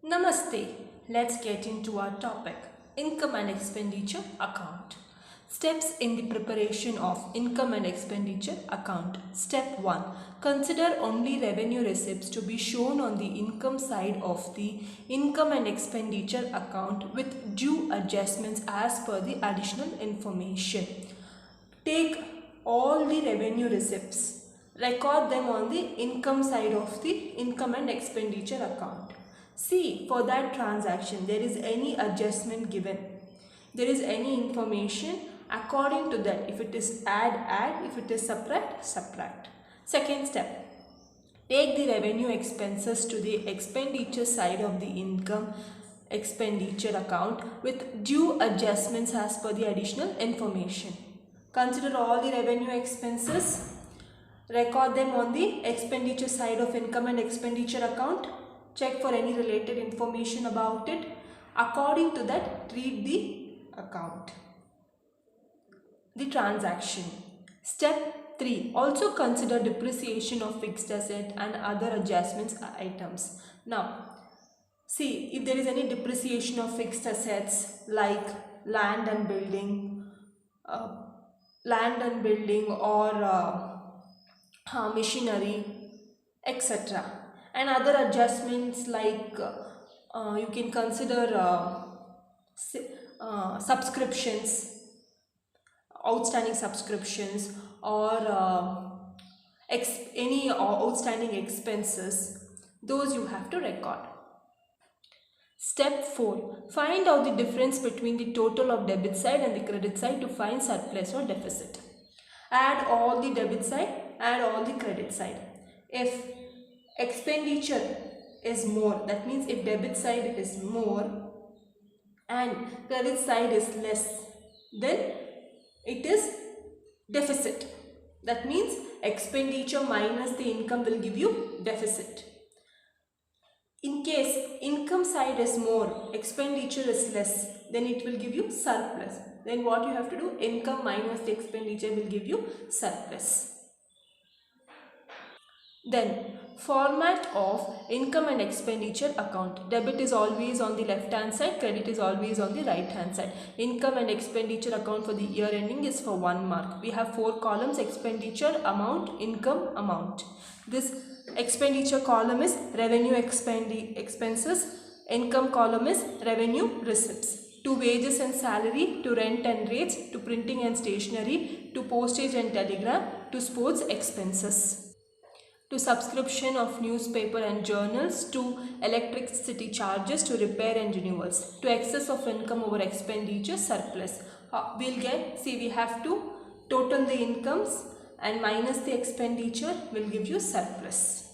Namaste. Let's get into our topic, income and expenditure account. Steps in the preparation of income and expenditure account. Step 1. Consider only revenue receipts to be shown on the income side of the income and expenditure account with due adjustments as per the additional information. Take all the revenue receipts, record them on the income side of the income and expenditure account. See for that transaction there is any adjustment given, there is any information according to that. If it is add, if it is subtract. Second step, take the revenue expenses to the expenditure side of the income expenditure account with due adjustments as per the additional information. Consider all the revenue expenses, record them on the expenditure side of income and expenditure account, check for any related information about it. According to that, treat the account, the transaction. Step 3. Also consider depreciation of fixed asset and other adjustments items. Now, see if there is any depreciation of fixed assets like land and building, or machinery, etc. And other adjustments like you can consider subscriptions, outstanding subscriptions, or any outstanding expenses, those you have to record. Step 4. Find out the difference between the total of debit side and the credit side to find surplus or deficit. Add all the debit side, add all the credit side. If expenditure is more, that means if debit side is more and credit side is less, then it is deficit. That means expenditure minus the income will give you deficit. In case income side is more, expenditure is less, then it will give you surplus. Then what you have to do? Income minus the expenditure will give you surplus. Then format of income and expenditure account. Debit is always on the left hand side, credit is always on the right hand side. Income and expenditure account for the year ending is for 1 mark. We have 4 columns: expenditure, amount, income, amount. This expenditure column is revenue expenses, income column is revenue receipts. To wages and salary, to rent and rates, to printing and stationery, to postage and telegram, to sports expenses, to subscription of newspaper and journals, to electricity charges, to repair and renewals, to excess of income over expenditure, surplus. We'll get, see, we have to total the incomes and minus the expenditure will give you surplus.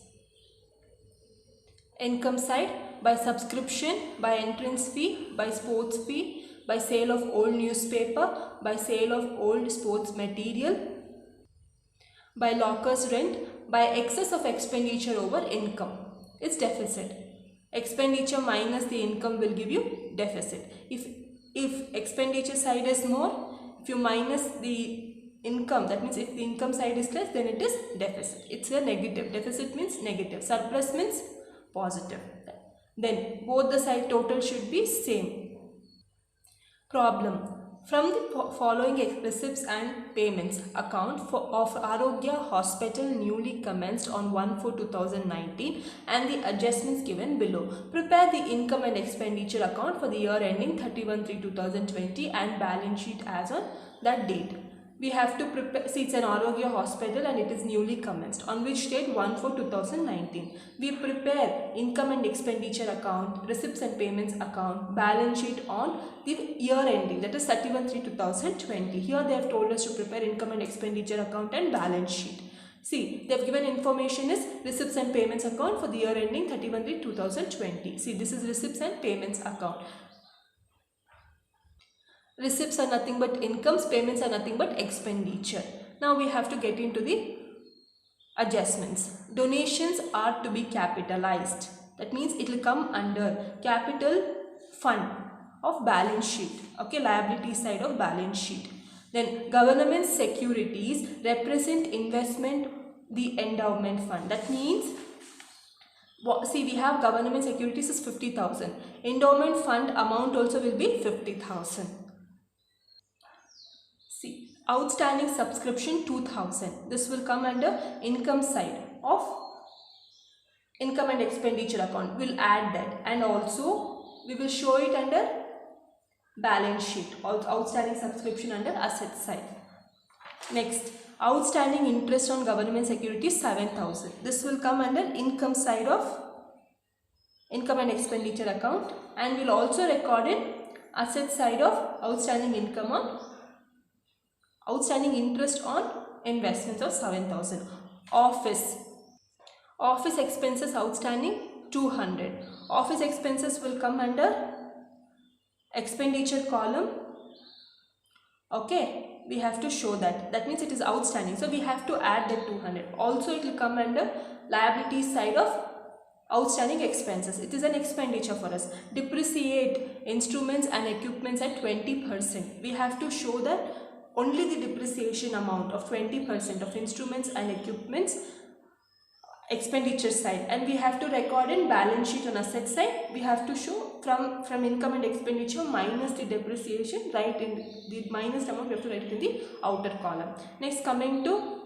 Income side, by subscription, by entrance fee, by sports fee, by sale of old newspaper, by sale of old sports material, by lockers rent, by excess of expenditure over income. It's deficit. Expenditure minus the income will give you deficit. If expenditure side is more, if you minus the income, that means if the income side is less, then it is deficit. It's a negative. Deficit means negative. Surplus means positive. Then both the side total should be same. Problem. From the following receipts and payments account of Arogya Hospital newly commenced on 1/4/2019 and the adjustments given below. Prepare the income and expenditure account for the year ending 31/3/2020 and balance sheet as on that date. We have to prepare, see, it's an Arogya Hospital and it is newly commenced. On which date? 1/4/2019. We prepare income and expenditure account, receipts and payments account, balance sheet on the year ending, that is 31/3/2020. Here they have told us to prepare income and expenditure account and balance sheet. See, they have given information is receipts and payments account for the year ending 31/3/2020. See, this is receipts and payments account. Receipts are nothing but incomes, payments are nothing but expenditure. Now we have to get into the adjustments. Donations are to be capitalized. That means it will come under capital fund of balance sheet. Okay, liability side of balance sheet. Then government securities represent investment the endowment fund. That means See, we have government securities is 50,000. Endowment fund amount also will be 50,000. See, outstanding subscription 2,000. This will come under income side of income and expenditure account. We'll add that, and also we will show it under balance sheet. Outstanding subscription under asset side. Next, outstanding interest on government securities 7,000. This will come under income side of income and expenditure account, and will also record in asset side of outstanding interest on investments of 7,000. Office expenses outstanding 200. Office expenses will come under expenditure column. Okay, we have to show that. That means it is outstanding. So we have to add that 200. Also it will come under liability side of outstanding expenses. It is an expenditure for us. Depreciate instruments and equipments at 20%. We have to show that only the depreciation amount of 20% of instruments and equipments expenditure side, and we have to record in balance sheet on asset side. We have to show from income and expenditure minus the depreciation, right? In the minus amount we have to write it in the outer column. Next, coming to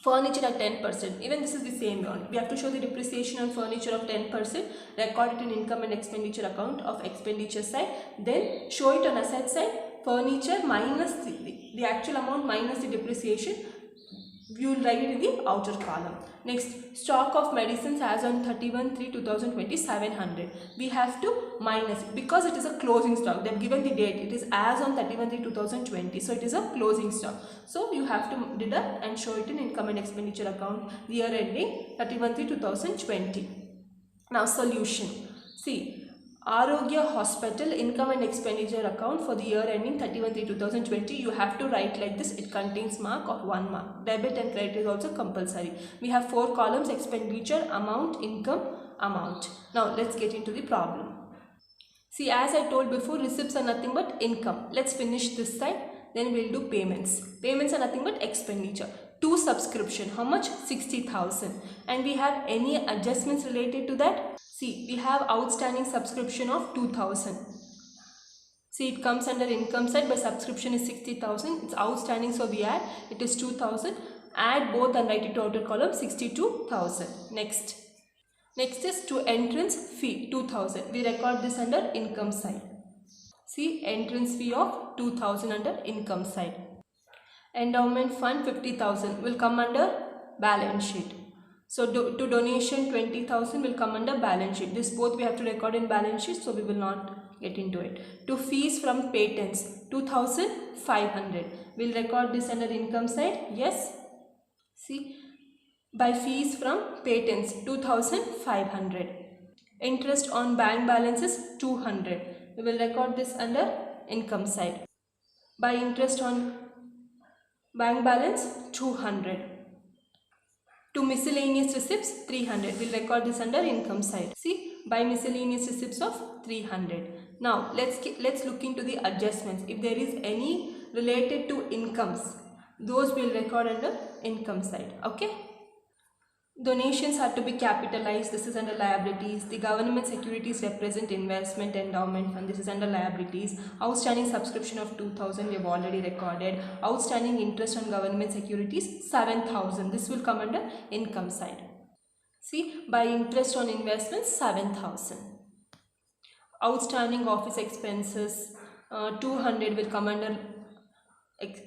furniture at 10%. Even this is the same one. We have to show the depreciation on furniture of 10%, record it in income and expenditure account of expenditure side, then show it on asset side, furniture minus the actual amount minus the depreciation. We will write it in the outer column. Next, stock of medicines as on 31/3/2020 700. We have to minus it because it is a closing stock. They have given the date. It is as on 31/3/2020. So it is a closing stock. So you have to deduct and show it in income and expenditure account year ending 31/3/2020. Now solution. See, Arogya Hospital income and expenditure account for the year ending 31/3/2020. You have to write like this. It contains mark of 1 mark. Debit and credit is also compulsory. We have 4 columns: expenditure, amount, income, amount. Now let's get into the problem. See, as I told before, receipts are nothing but income. Let's finish this side. Then we'll do payments. Payments are nothing but expenditure. To subscription, how much? 60,000. And we have any adjustments related to that? See, we have outstanding subscription of 2,000. See, it comes under income side, but subscription is 60,000. It's outstanding, so we add. It is 2,000. Add both and write it to outer column, 62,000. Next is to entrance fee, 2,000. We record this under income side. See, entrance fee of 2,000 under income side. Endowment fund 50,000 will come under balance sheet. So to donation 20,000 will come under balance sheet. This both we have to record in balance sheet, so we will not get into it. To fees from patents 2,500. We'll record this under income side. Yes. See, by fees from patents 2,500. Interest on bank balances 200. We will record this under income side. By interest on bank balance 200. To miscellaneous receipts 300. We'll record this under income side. See, by miscellaneous receipts of 300. Now let's look into the adjustments. If there is any related to incomes, those we'll record under income side. Okay. Donations are to be capitalized. This is under liabilities. The government securities represent investment endowment fund. This is under liabilities. Outstanding subscription of 2,000 we have already recorded. Outstanding interest on government securities 7,000. This will come under income side. See, by interest on investments 7,000. Outstanding office expenses 200 will come under.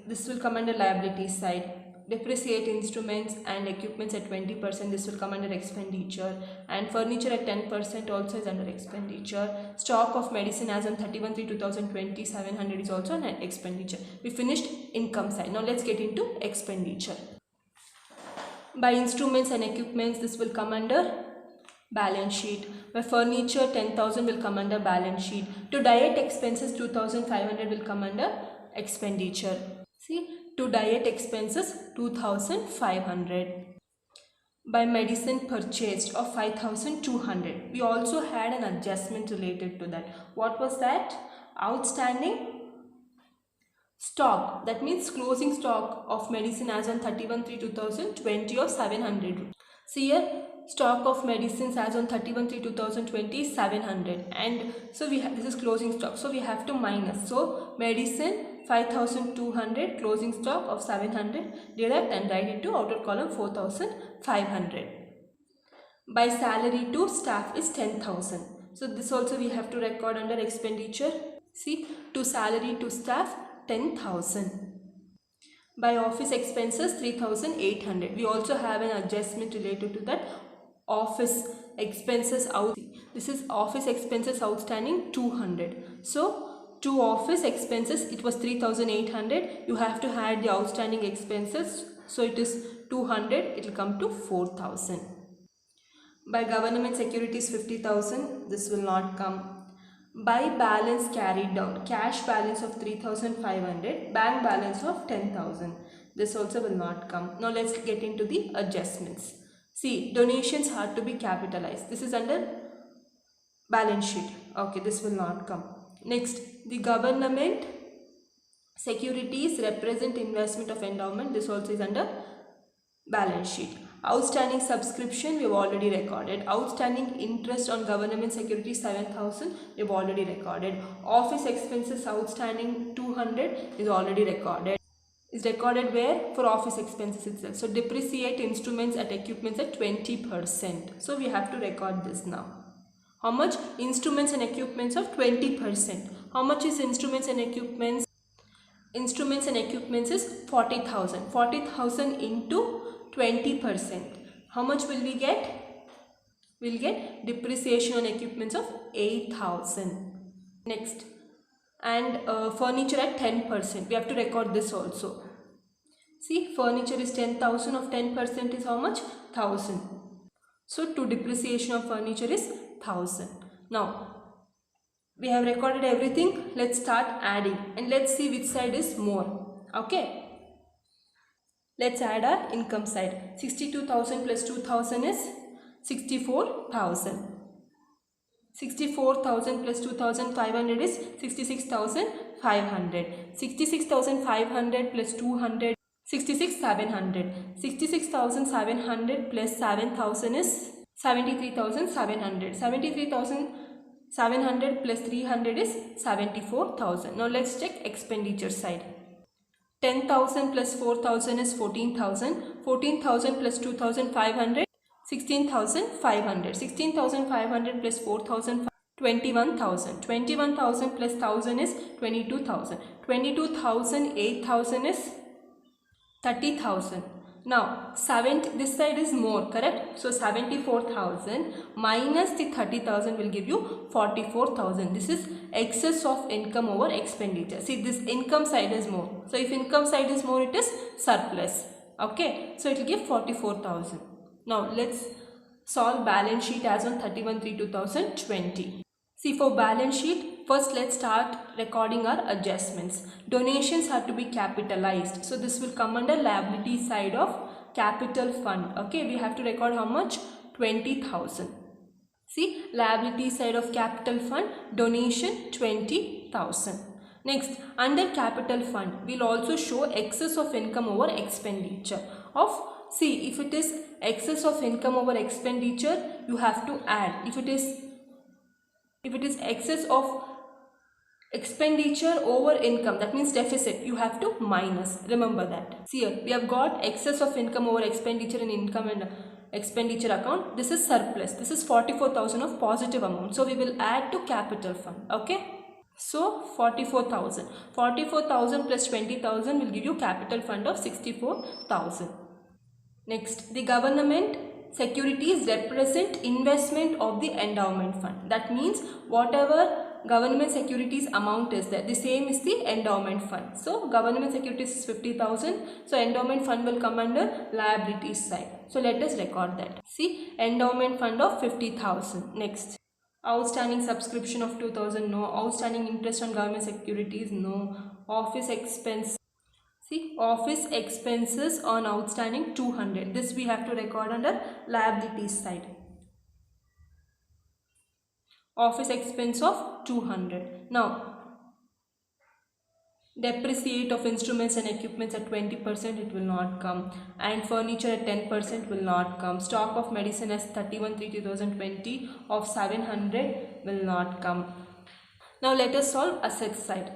This will come under liabilities side. Depreciate instruments and equipments at 20%. This will come under expenditure. And furniture at 10% also is under expenditure. Stock of medicine as on 31/3/2020 700 is also an expenditure. We finished income side. Now let's get into expenditure. By instruments and equipments, this will come under balance sheet. By furniture 10,000 will come under balance sheet. To diet expenses 2,500 will come under expenditure. See, to diet expenses 2,500. By medicine purchased of 5,200. We also had an adjustment related to that. What was that? Outstanding stock. That means closing stock of medicine as on 31/3/2020 of 700. See here, stock of medicines as on 31/3/2020 is 700, and so we have, this is closing stock, so we have to minus. So medicine 5200, closing stock of 700, deduct and write into outer column 4500. By salary to staff is 10,000. So this also we have to record under expenditure. See, to salary to staff 10,000. By office expenses 3,800. We also have an adjustment related to that. Office expenses out. This is office expenses outstanding 200. So to office expenses it was 3,800. You have to add the outstanding expenses. So it is 200. It will come to 4,000. By government securities 50,000. This will not come. By balance carried down, cash balance of 3,500, bank balance of 10,000. This also will not come. Now let's get into the adjustments. See, donations had to be capitalized. This is under balance sheet. Okay, this will not come. Next, the government securities represent investment of endowment. This also is under balance sheet. Outstanding subscription we have already recorded. Outstanding interest on government securities 7,000 we have already recorded. Office expenses outstanding 200 is already recorded. Is recorded where? For office expenses itself. So depreciate instruments and equipments at 20%. So we have to record this now. How much? Instruments and equipments of 20%. How much is instruments and equipments? Instruments and equipments is 40,000. 40,000 into 20%. How much will we get? We'll get depreciation on equipments of 8,000. Next, and furniture at 10%. We have to record this also. See, furniture is 10,000, of 10% is how much? 1,000. So to depreciation of furniture is 1,000. Now we have recorded everything. Let's start adding and let's see which side is more. Okay. Let's add our income side. 62,000 plus 2,000 is 64,000. 64,000 plus 2,500 is 66,500. 66,500 plus 200, 66,700. 66,700 plus 7,000 is 73,700. 73,700 plus 300 is 74,000. Now let's check expenditure side. 10,000 plus 4,000 is 14,000. 14,000 plus 2,500, 16,500. 16,500 plus 4,000, 21,000. 21,000 plus 1,000 is 22,000. 22,000, 8,000 is 30,000. Now this side is more, correct? So 74,000 minus the 30,000 will give you 44,000. This is excess of income over expenditure. See, this income side is more. So if income side is more, it is surplus. Okay, so it will give 44,000. Now let's solve balance sheet as on 31/3/2020. See, for balance sheet, first let's start recording our adjustments. Donations have to be capitalized. So this will come under liability side of capital fund. Okay, we have to record how much? 20,000. See, liability side of capital fund, donation 20,000. Next, under capital fund, we'll also show excess of income over expenditure of, see, if it is excess of income over expenditure, you have to add. If it is excess of expenditure over income, that means deficit, you have to minus. Remember that. See here, we have got excess of income over expenditure in income and expenditure account. This is surplus. This is 44,000 of positive amount. So we will add to capital fund. Okay. So 44,000. 44,000 plus 20,000 will give you capital fund of 64,000. Next, the government securities represent investment of the endowment fund. That means whatever government securities amount is there, the same is the endowment fund. So government securities is 50,000. So endowment fund will come under liabilities side. So let us record that. See, endowment fund of 50,000. Next, outstanding subscription of 2,000, no. Outstanding interest on government securities, no. Office expense. See, office expenses on outstanding 200. This we have to record under liabilities side. Office expense of 200. Now, Depreciate of instruments and equipments at 20%, it will not come. And furniture at 10% will not come. Stock of medicine as 31/3/2020 of 700 will not come. Now let us solve asset side.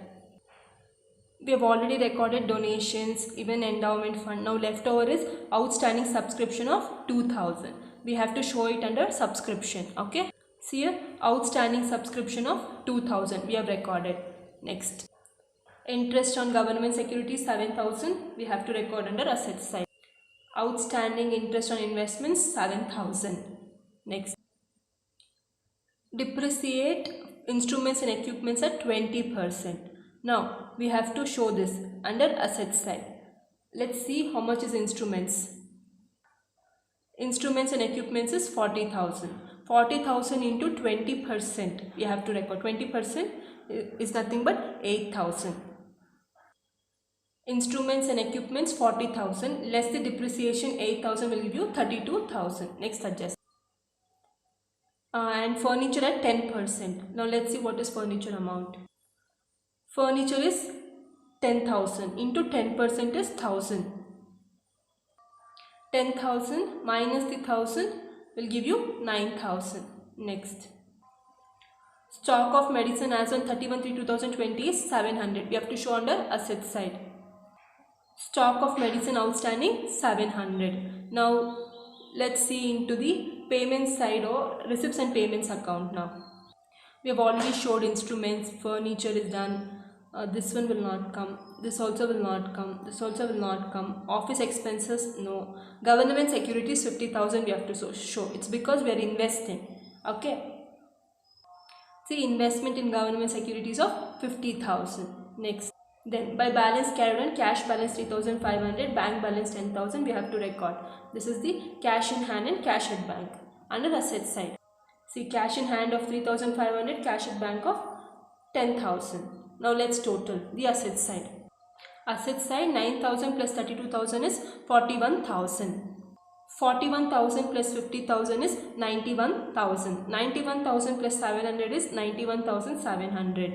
We have already recorded donations, even endowment fund. Now leftover is outstanding subscription of 2000. We have to show it under subscription. Okay. See here, outstanding subscription of 2000 we have recorded. Next, interest on government securities 7000 we have to record under asset side. Outstanding interest on investments 7000. Next, depreciate instruments and equipments at 20%. Now we have to show this under asset side. Let's see how much is instruments. Instruments and equipments is 40,000. 40,000 into 20% we have to record. 20% is nothing but 8,000. Instruments and equipments 40,000 less the depreciation 8,000 will give you 32,000. Next, adjust. And furniture at 10%. Now let's see what is furniture amount. Furniture is 10,000 into 10% is 1000. 10,000 minus the 1000 will give you 9,000. Next, stock of medicine as on 31/3/2020 is 700. We have to show under asset side. Stock of medicine outstanding 700. Now let's see into the payment side or receipts and payments account. Now we have already showed instruments, furniture is done. This one will not come, this also will not come, this also will not come. Office expenses, no. Government securities 50,000 we have to show. It's because we are investing. Okay, see, investment in government securities of 50,000. Next, then by balance carried on, cash balance 3,500, bank balance 10,000 we have to record. This is the cash in hand and cash at bank under asset side. See, cash in hand of 3,500, cash at bank of 10,000. Now let's total the asset side. Asset side 9,000 plus 32,000 is 41,000. 41,000 plus 50,000 is 91,000. 91,000 plus 700 is 91,700.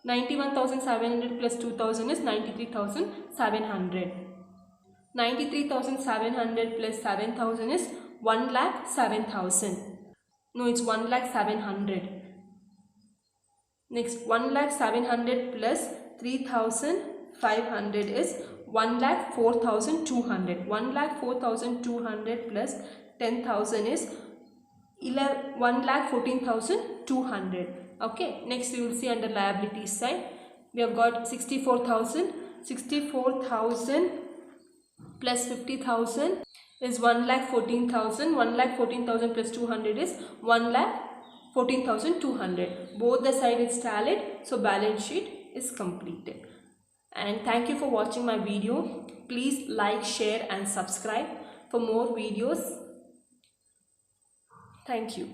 91,700 plus 2,000 is 93,700. 93,700 plus 7,000 is 1,07,000. No, it's 1,07,000. Next, 1,07,000 plus 3,500 is 1,04,200. 1,04,200 plus 10,000 is 1,14,200. Okay, next we will see under liabilities side. We have got 64,000. 64,000 plus 50,000 is 1,14,000. 1,14,000 plus 200 is 1,14,200. Both the side is tallied, so balance sheet is completed. And thank you for watching my video. Please like, share and subscribe for more videos. Thank you.